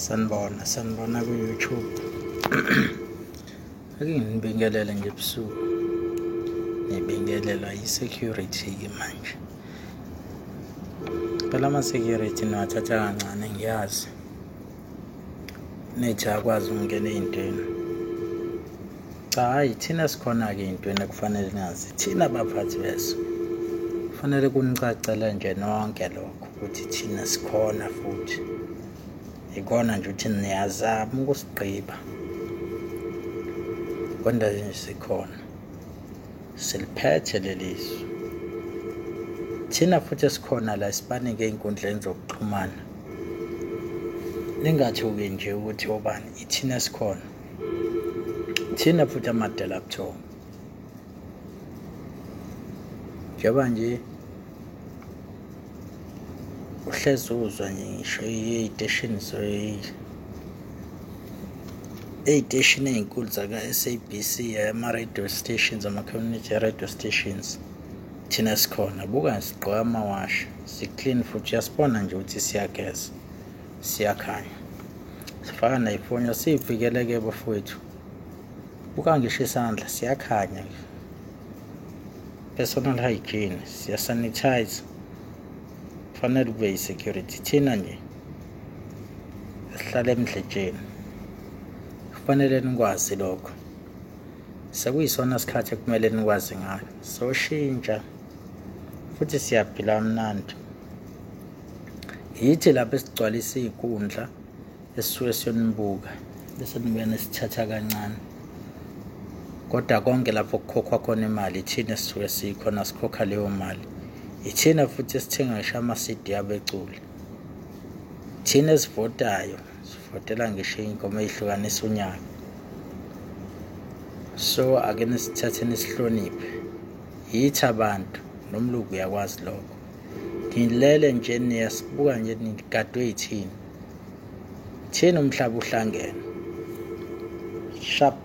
Sanibona ku-YouTube. Ake ngibingelele nje ebusuku. Ngibingelelwa yi-security-ke manje. Phela ama-security niwathatha kancane ngiyazi. Nethi akwazi ukungena ey'ntweni. Cha, hhayi thina sikhona-ke ey'ntweni ekufanele nazi. Thina baphathi beso. Kufanele kunicacele nje nonke lokho ukuthi thina sikhona futhi. Ikona nje ukuthi niyazama ukusigqiba. Kodwa nje sikhona. Siliphethe lelizwe. Thina futhi esikhona la sibanike ey'nkundleni zokuxhumana. Ningathuki nje ukuthi obani ithina sikhona. Thina futhi amadela buthongo. Njengoba nje uhlezi uzwa nje ngisho ey'teshini ey'nkulu zaka-SABC, ama-radio stations, ama-community radio stations. Thina sikhona. Buka sigqoka amawashi, si-clean futhi uyasibona nje ukuthi siyageza, siyakhanya. Sifaka nay'fonyo, siy'vikele-ke bafowethu. Buka ngisho isandla, siyakhanya. Personal hygiene, siyasanitize. Kufanele kube yi-security. Thina nje sihlala emdletsheni. Kufanele nikwazi lokho. Sekuyisona isikhathi ekumele nikwazi ngayo. Soshintsha futhi siyaphila kamnandi. Yithi lapho esigcwalisa iy'nkundla esisuke siyonibuka bese nibuyena sithatha kancane. Kodwa konke lapho kukhokhwa khona imali ithina esisuke sikhona sikhokha leyo mali. Ithina futhi esithenga ngisho ama-CD abeculi. Thina esivotayo, sivotela ngisho iy'ngoma ey'hlukanisa unyaka. So ake nisithathe nisihloniphe. Yithi abantu nomlungu uyakwazi lokho. Nilele nje niyasibuka nje nigadwe yithina. Thina umhlaba uhlangene. Sharp